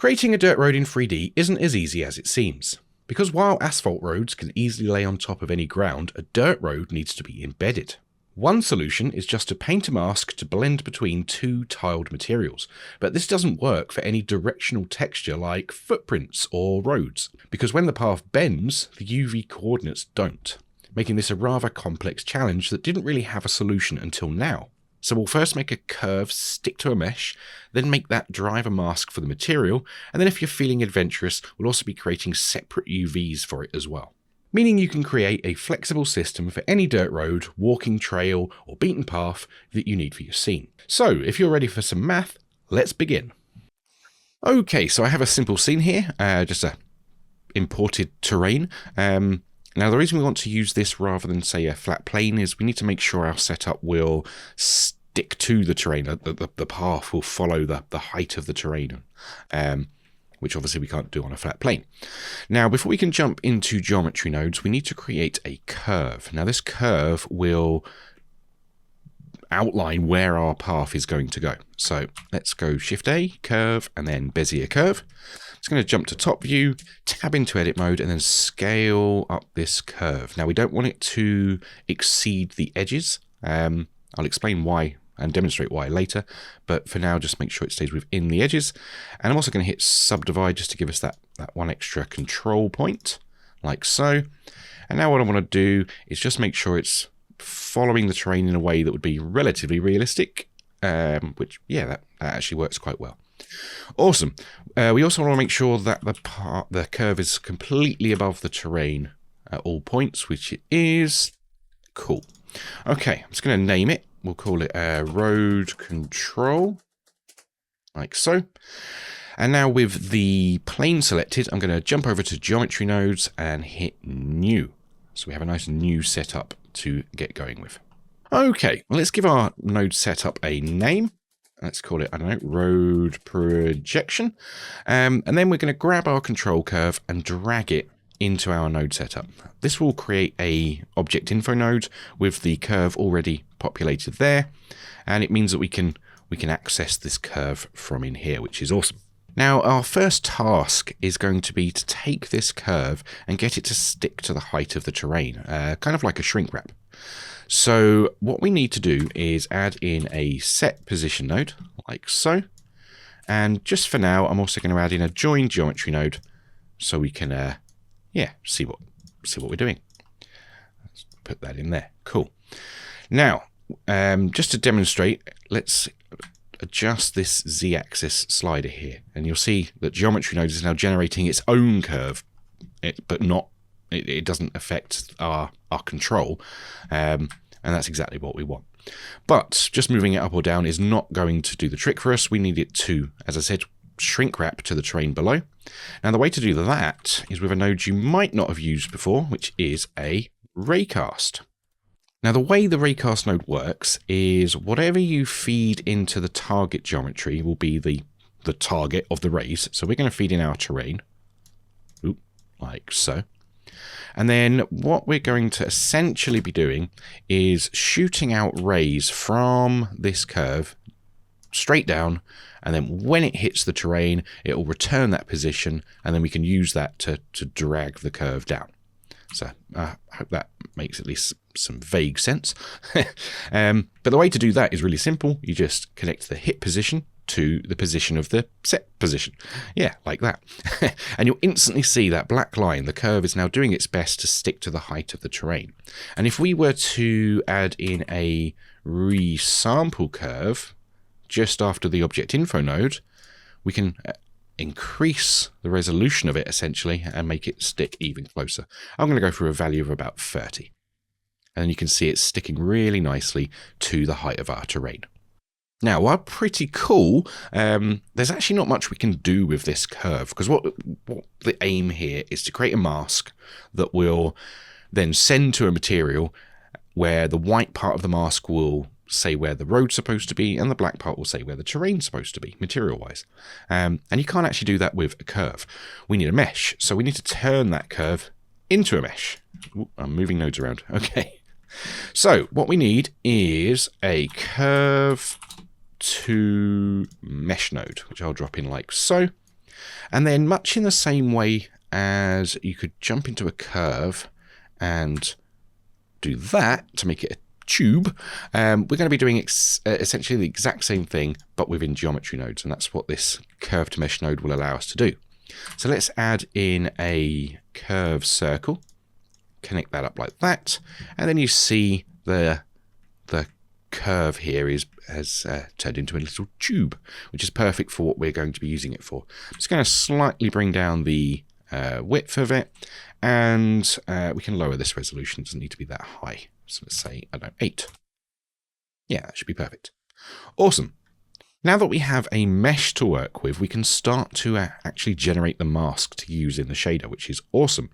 Creating a dirt road in 3D isn't as easy as it seems. Because while asphalt roads can easily lay on top of any ground, a dirt road needs to be embedded. One solution is just to paint a mask to blend between two tiled materials, but this doesn't work for any directional texture like footprints or roads, because when the path bends, the UV coordinates don't, making this a rather complex challenge that didn't really have a solution until now. So we'll first make a curve stick to a mesh, then make that drive a mask for the material, and then if you're feeling adventurous, we'll also be creating separate UVs for it as well. Meaning you can create a flexible system for any dirt road, walking trail, or beaten path that you need for your scene. So if you're ready for some math, let's begin. Okay, so I have a simple scene here, just a imported terrain. Now, the reason we want to use this rather than, say, a flat plane is we need to make sure our setup will stick to the terrain. The path will follow the height of the terrain, which obviously we can't do on a flat plane. Now, before we can jump into geometry nodes, we need to create a curve. Now, this curve will outline where our path is going to go. So let's go Shift-A, curve, and then Bezier curve. It's going to jump to top view, tab into edit mode, and then scale up this curve. Now, we don't want it to exceed the edges. I'll explain why and demonstrate why later, but for now, just make sure it stays within the edges. And I'm also going to hit subdivide just to give us that one extra control point, like so. And now what I want to do is just make sure it's following the terrain in a way that would be relatively realistic, which, yeah, that actually works quite well. Awesome. We also want to make sure that the curve is completely above the terrain at all points, which it is. Cool. Okay, I'm just going to name it. We'll call it road control, like so. And now with the plane selected, I'm going to jump over to geometry nodes and hit new. So we have a nice new setup to get going with. Okay, well, let's give our node setup a name. Let's call it, I don't know, road projection. And then we're going to grab our control curve and drag it into our node setup. This will create a object info node with the curve already populated there. And it means that we can access this curve from in here, which is awesome. Now, our first task is going to be to take this curve and get it to stick to the height of the terrain, kind of like a shrink wrap. So what we need to do is add in a set position node, like so. And just for now, I'm also going to add in a join geometry node so we can, see what we're doing. Let's put that in there. Cool. Now, just to demonstrate, let's adjust this z-axis slider here, and you'll see that geometry node is now generating its own curve, but it doesn't affect our control, and that's exactly what we want. But just moving it up or down is not going to do the trick for us. We need it to, as I said, shrink wrap to the terrain below. Now, the way to do that is with a node you might not have used before, which is a raycast. Now, the way the raycast node works is whatever you feed into the target geometry will be the target of the rays. So we're going to feed in our terrain, like so. And then what we're going to essentially be doing is shooting out rays from this curve straight down, and then when it hits the terrain, it will return that position, and then we can use that to drag the curve down. So I hope that makes at least some vague sense. But the way to do that is really simple. You just connect the hit position to the position of the set position. Yeah, like that. And you'll instantly see that black line. The curve is now doing its best to stick to the height of the terrain. And if we were to add in a resample curve just after the object info node, we can increase the resolution of it essentially and make it stick even closer. I'm going to go for a value of about 30. And you can see it's sticking really nicely to the height of our terrain. Now, while pretty cool, there's actually not much we can do with this curve, because what the aim here is to create a mask that will then send to a material where the white part of the mask will say where the road's supposed to be, and the black part will say where the terrain's supposed to be, material-wise. And you can't actually do that with a curve. We need a mesh, so we need to turn that curve into a mesh. Ooh, I'm moving nodes around. Okay. So what we need is a curve to mesh node, which I'll drop in like so. And then much in the same way as you could jump into a curve and do that to make it a tube, we're going to be doing essentially the exact same thing, but within geometry nodes. And that's what this curve to mesh node will allow us to do. So let's add in a curve circle, connect that up like that. And then you see the curve here has turned into a little tube, which is perfect for what we're going to be using it for. I'm just going to slightly bring down the width of it, and we can lower this resolution. It doesn't need to be that high. So let's say, I don't know, 8. Yeah, that should be perfect. Awesome. Now that we have a mesh to work with, we can start to actually generate the mask to use in the shader, which is awesome.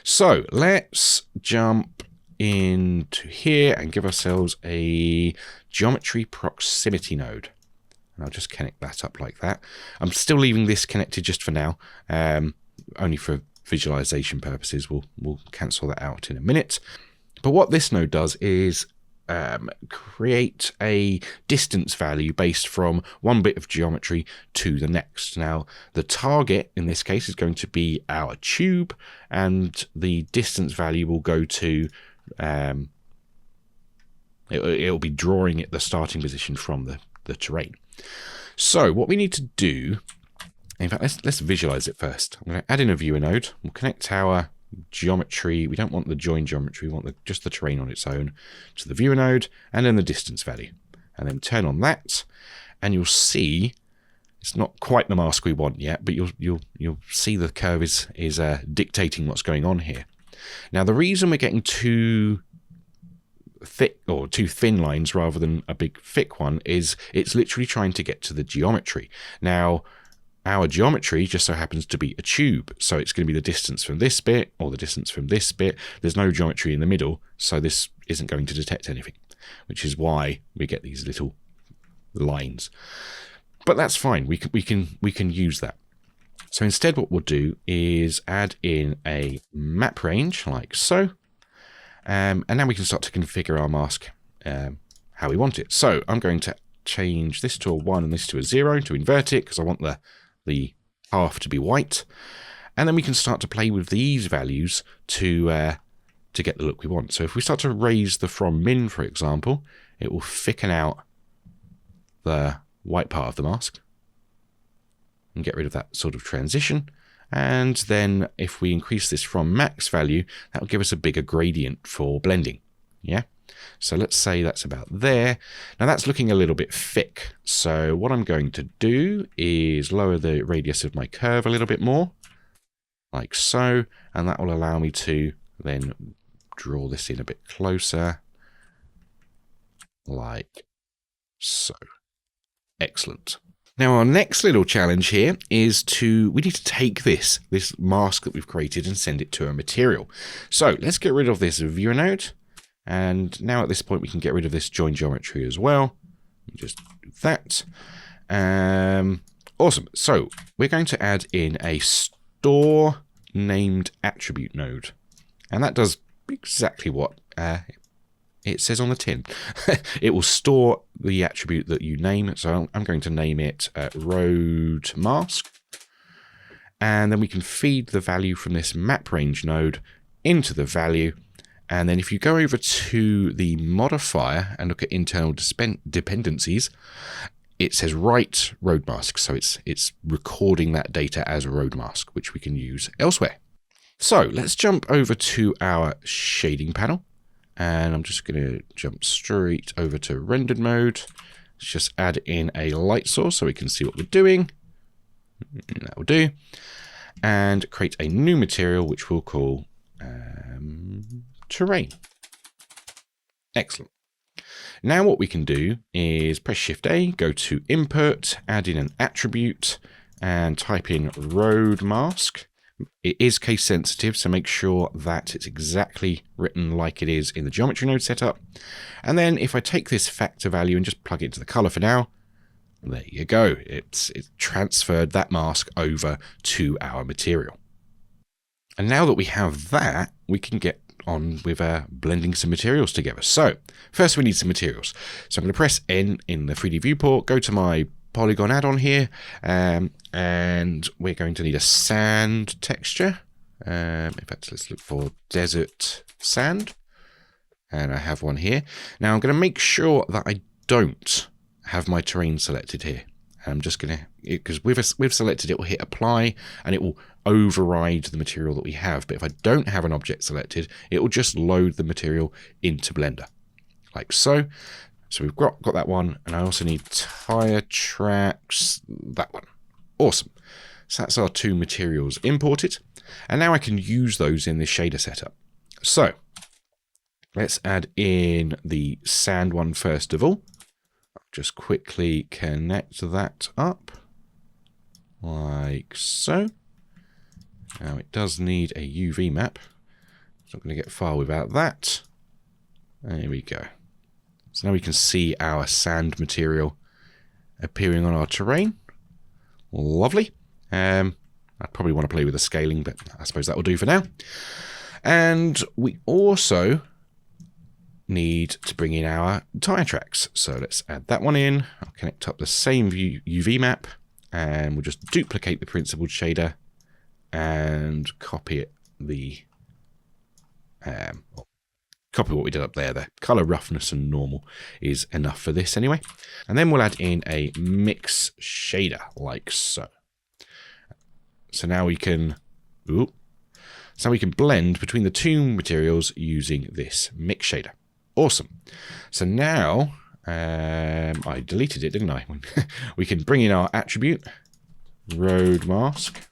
So let's jump into here and give ourselves a geometry proximity node. And I'll just connect that up like that. I'm still leaving this connected just for now, only for visualization purposes. We'll cancel that out in a minute. But what this node does is create a distance value based from one bit of geometry to the next. Now, the target in this case is going to be our tube, and the distance value will go to it'll be drawing at the starting position from the terrain. So what we need to do, in fact, let's visualize it first. I'm going to add in a viewer node. We'll connect our geometry. We don't want the join geometry. We want just the terrain on its own to the viewer node, and then the distance value, and then turn on that, and you'll see it's not quite the mask we want yet, but you'll see the curve is dictating what's going on here. Now, the reason we're getting two thick or two thin lines rather than a big thick one is it's literally trying to get to the geometry. Now, our geometry just so happens to be a tube, so it's going to be the distance from this bit or the distance from this bit. There's no geometry in the middle, so this isn't going to detect anything, which is why we get these little lines. But that's fine. We can use that. So instead, what we'll do is add in a map range like so, and now we can start to configure our mask how we want it. So I'm going to change this to a 1 and this to a 0 to invert it because I want the half to be white, and then we can start to play with these values to get the look we want. So if we start to raise the from min, for example, it will thicken out the white part of the mask and get rid of that sort of transition. And then if we increase this from max value, that will give us a bigger gradient for blending. Yeah. So let's say that's about there. Now that's looking a little bit thick. So what I'm going to do is lower the radius of my curve a little bit more, like so. And that will allow me to then draw this in a bit closer, like so. Excellent. Now our next little challenge here is we need to take this mask that we've created and send it to a material. So let's get rid of this viewer node. And now at this point, we can get rid of this join geometry as well. Just do that. Awesome. So we're going to add in a store named attribute node. And that does exactly what it says on the tin. It will store the attribute that you name. So I'm going to name it road mask. And then we can feed the value from this map range node into the value. And then if you go over to the modifier and look at internal dependencies, it says write road mask. So it's recording that data as a road mask, which we can use elsewhere. So let's jump over to our shading panel. And I'm just going to jump straight over to rendered mode. Let's just add in a light source so we can see what we're doing. That will do. And create a new material, which we'll call terrain. Excellent. Now what we can do is press Shift A, go to input, add in an attribute, and type in road mask. It is case sensitive, so make sure that it's exactly written like it is in the geometry node setup. And then if I take this factor value and just plug it into the color for now, there you go. It's transferred that mask over to our material. And now that we have that, we can get on with blending some materials together. So first we need some materials. So I'm going to press N in the 3D viewport, go to my Poliigon add-on here, and we're going to need a sand texture. In fact, let's look for desert sand, and I have one here. Now I'm going to make sure that I don't have my terrain selected here. I'm just going to, because we've selected it, will hit apply and it will override the material that we have. But if I don't have an object selected, it will just load the material into Blender, like so. So we've got that one, and I also need tire tracks, that one. Awesome. So that's our two materials imported. And now I can use those in this shader setup. So let's add in the sand one first of all. Just quickly connect that up, like so. Now it does need a UV map. It's not going to get far without that. There we go. So now we can see our sand material appearing on our terrain. Lovely. I'd probably want to play with the scaling, but I suppose that will do for now. And we also need to bring in our tire tracks. So let's add that one in. I'll connect up the same UV map, and we'll just duplicate the principled shader and copy it copy what we did up there. The color roughness and normal is enough for this anyway. And then we'll add in a mix shader like so. So now we can blend between the two materials using this mix shader. Awesome. So now I deleted it, didn't I? We can bring in our attribute, road mask,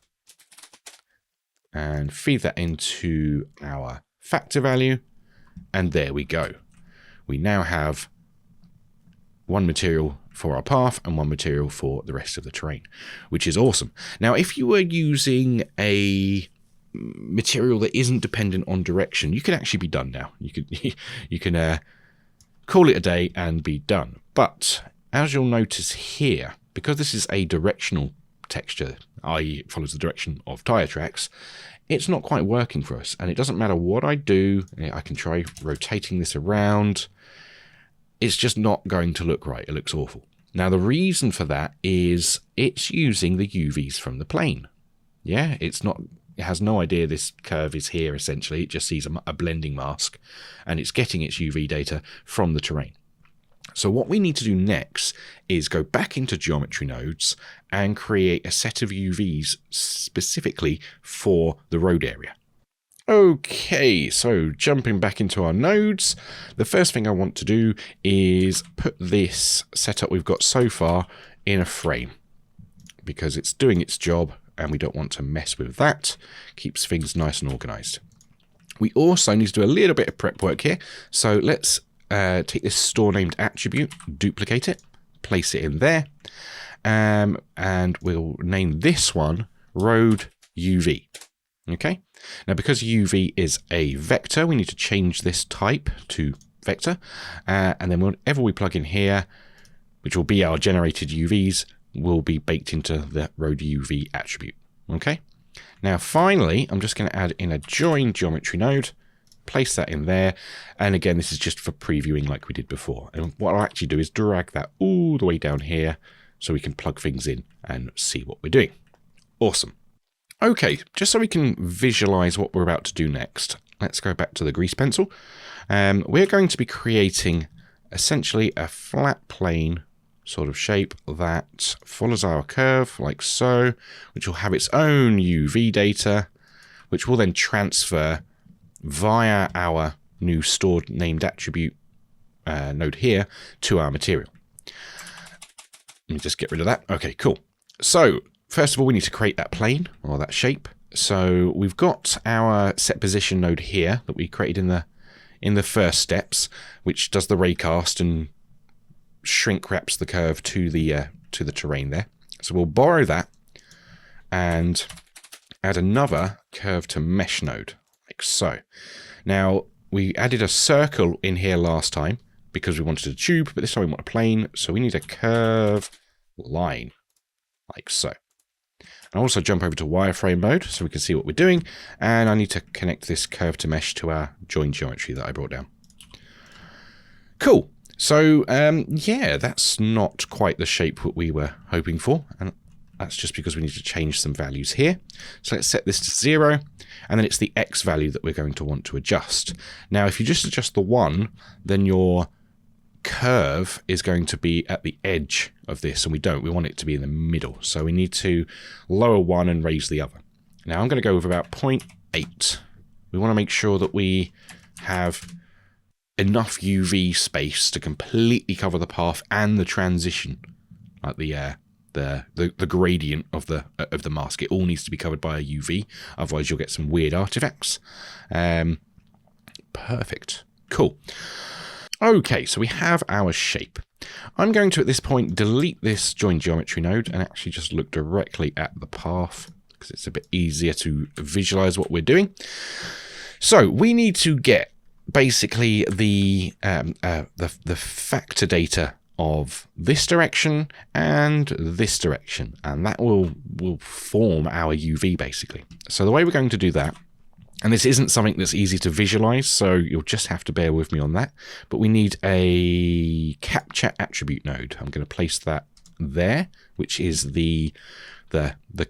and feed that into our factor value. And there we go. We now have one material for our path and one material for the rest of the terrain, which is awesome. Now, if you were using a material that isn't dependent on direction, you can actually be done now. You can call it a day and be done. But as you'll notice here, because this is a directional texture, i.e. it follows the direction of tire tracks, it's not quite working for us. And it doesn't matter what I do. I can try rotating this around. It's just not going to look right. It looks awful. Now, the reason for that is it's using the UVs from the plane. Yeah, it has no idea this curve is here, essentially. It just sees a blending mask, and it's getting its UV data from the terrain. So what we need to do next is go back into geometry nodes and create a set of UVs specifically for the road area. Okay, so jumping back into our nodes, the first thing I want to do is put this setup we've got so far in a frame, because it's doing its job and we don't want to mess with that. Keeps things nice and organized. We also need to do a little bit of prep work here. So let's take this store named attribute, duplicate it, place it in there, and we'll name this one road UV. Okay, now because UV is a vector, we need to change this type to vector, and then whatever we plug in here, which will be our generated UVs, will be baked into the road UV attribute. Okay, now finally, I'm just going to add in a join geometry node, place that in there, and again, this is just for previewing like we did before. And what I'll actually do is drag that all the way down here so we can plug things in and see what we're doing. Awesome. Okay, just so we can visualize what we're about to do next, let's go back to the grease pencil. We're going to be creating essentially a flat plane sort of shape that follows our curve like so, which will have its own UV data, which will then transfer via our new stored named attribute node here to our material. Let me just get rid of that. Okay, cool. So first of all, we need to create that plane or that shape. So we've got our set position node here that we created in the first steps, which does the raycast and shrink wraps the curve to the terrain there. So we'll borrow that and add another curve to mesh node like so. Now we added a circle in here last time because we wanted a tube, but this time we want a plane, so we need a curve line like so. And also jump over to wireframe mode so we can see what we're doing, and I need to connect this curve to mesh to our join geometry that I brought down. Cool. So, yeah, that's not quite the shape that we were hoping for. And that's just because we need to change some values here. So let's set this to 0. And then it's the X value that we're going to want to adjust. Now, if you just adjust the 1, then your curve is going to be at the edge of this. And we don't. We want it to be in the middle. So we need to lower 1 and raise the other. Now, I'm going to go with about 0.8. We want to make sure that we have enough UV space to completely cover the path and the transition, like the gradient of the mask. It all needs to be covered by a UV, otherwise you'll get some weird artifacts. Perfect. Cool. Okay, so we have our shape. I'm going to, at this point, delete this join geometry node and actually just look directly at the path because it's a bit easier to visualize what we're doing. So we need to get basically the factor data of this direction and this direction, and that will form our UV basically. So the way we're going to do that, and this isn't something that's easy to visualize, so you'll just have to bear with me on that, but we need a capture attribute node. I'm going to place that there, which is the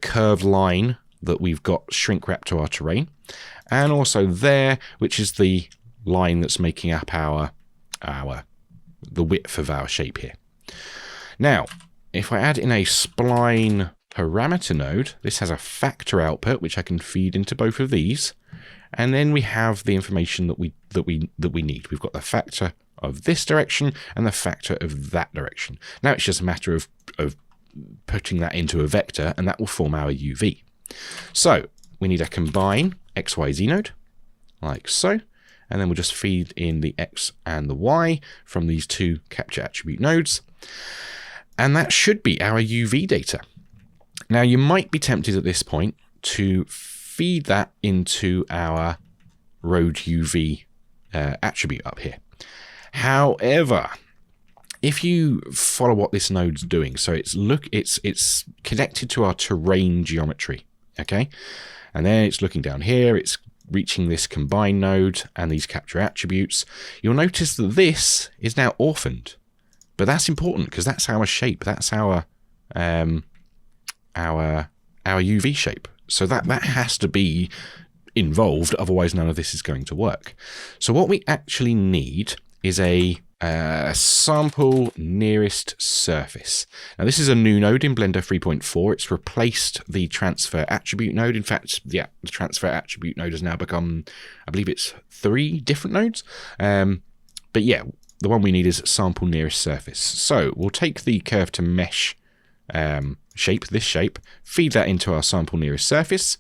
curved line that we've got shrink wrapped to our terrain, and also there, which is the line that's making up the width of our shape here. Now, if I add in a spline parameter node, this has a factor output which I can feed into both of these, and then we have the information that we need. We've got the factor of this direction and the factor of that direction. Now it's just a matter of putting that into a vector, and that will form our UV. So we need a combine XYZ node, like so. And then we'll just feed in the X and the Y from these two capture attribute nodes. And that should be our UV data. Now, you might be tempted at this point to feed that into our road UV attribute up here. However, if you follow what this node's doing, so it's connected to our terrain geometry, okay? And then it's looking down here, it's reaching this combine node and these capture attributes. You'll notice that this is now orphaned, but that's important because that's our shape. That's our UV shape. So that has to be involved, otherwise none of this is going to work. So what we actually need is a sample nearest surface. Now this is a new node in Blender 3.4. It's replaced the transfer attribute node. In fact, yeah, the transfer attribute node has now become, I believe it's 3 different nodes. But yeah, the one we need is sample nearest surface. So we'll take the curve to mesh shape, this shape, feed that into our sample nearest surface.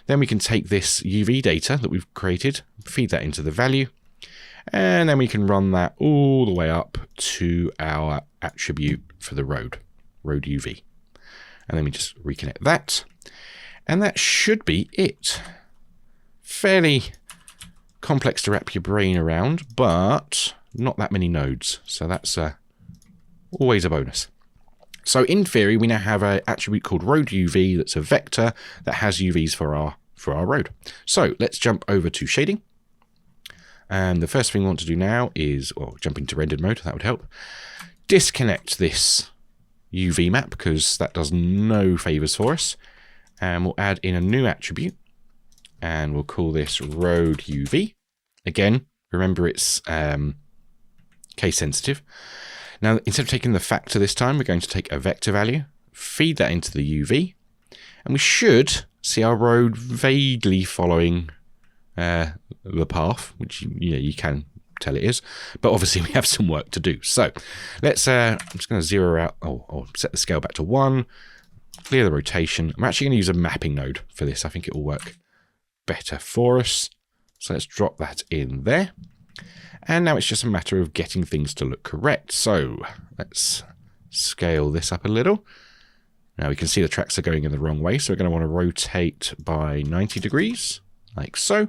Then we can take this UV data that we've created, feed that into the value, and then we can run that all the way up to our attribute for the road UV. And then we just reconnect that. And that should be it. Fairly complex to wrap your brain around, but not that many nodes. So that's always a bonus. So in theory, we now have an attribute called road UV that's a vector that has UVs for our road. So let's jump over to shading. And the first thing we want to do now is, well, jump into rendered mode, that would help. Disconnect this UV map because that does no favors for us. And we'll add in a new attribute and we'll call this road UV. Again, remember it's case sensitive. Now, instead of taking the factor this time, we're going to take a vector value, feed that into the UV, and we should see our road vaguely following the path, which you can tell it is, but obviously we have some work to do. So let's, I'm just going to zero out, or set the scale back to 1, clear the rotation. I'm actually going to use a mapping node for this. I think it will work better for us. So let's drop that in there. And now it's just a matter of getting things to look correct. So let's scale this up a little. Now we can see the tracks are going in the wrong way. So we're going to want to rotate by 90 degrees, like so.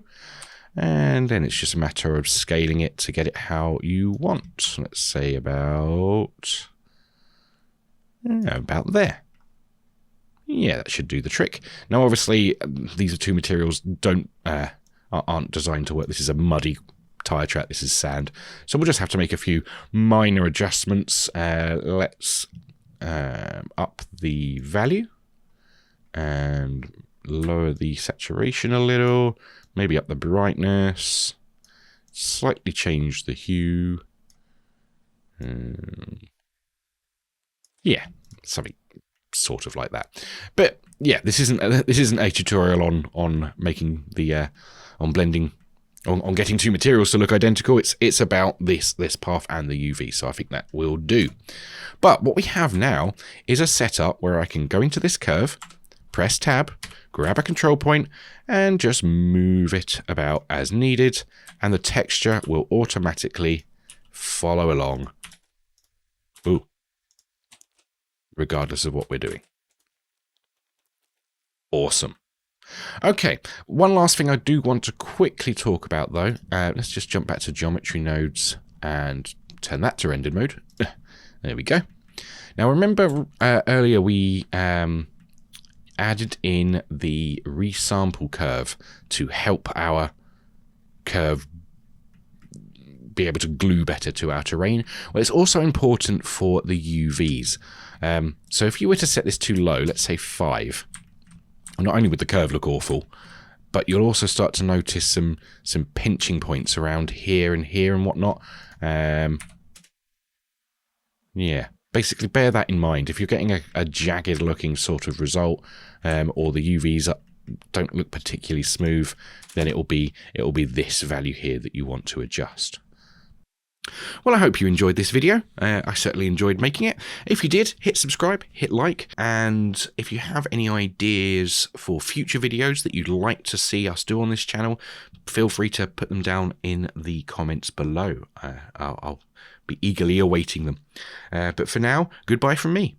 And then it's just a matter of scaling it to get it how you want. Let's say about there. Yeah, that should do the trick. Now, obviously, these are two materials aren't designed to work. This is a muddy tyre track, this is sand. So we'll just have to make a few minor adjustments. Let's up the value and lower the saturation a little, maybe up the brightness, slightly change the hue. Yeah, something sort of like that. But yeah, this isn't a tutorial on making the on blending on getting two materials to look identical. It's about this path and the UV, so I think that will do. But what we have now is a setup where I can go into this curve, press tab, grab a control point, and just move it about as needed, and the texture will automatically follow along. Ooh. Regardless of what we're doing. Awesome. Okay, one last thing I do want to quickly talk about though. Let's just jump back to geometry nodes and turn that to rendered mode. There we go. Now remember earlier we added in the resample curve to help our curve be able to glue better to our terrain. Well, it's also important for the UVs. So if you were to set this too low, let's say 5, not only would the curve look awful, but you'll also start to notice some pinching points around here and whatnot. Yeah, basically bear that in mind. If you're getting a jagged looking sort of result, or the UVs don't look particularly smooth, then it will be this value here that you want to adjust. Well, I hope you enjoyed this video. I certainly enjoyed making it. If you did, hit subscribe, hit like, and if you have any ideas for future videos that you'd like to see us do on this channel, feel free to put them down in the comments below. I'll be eagerly awaiting them. But for now, goodbye from me.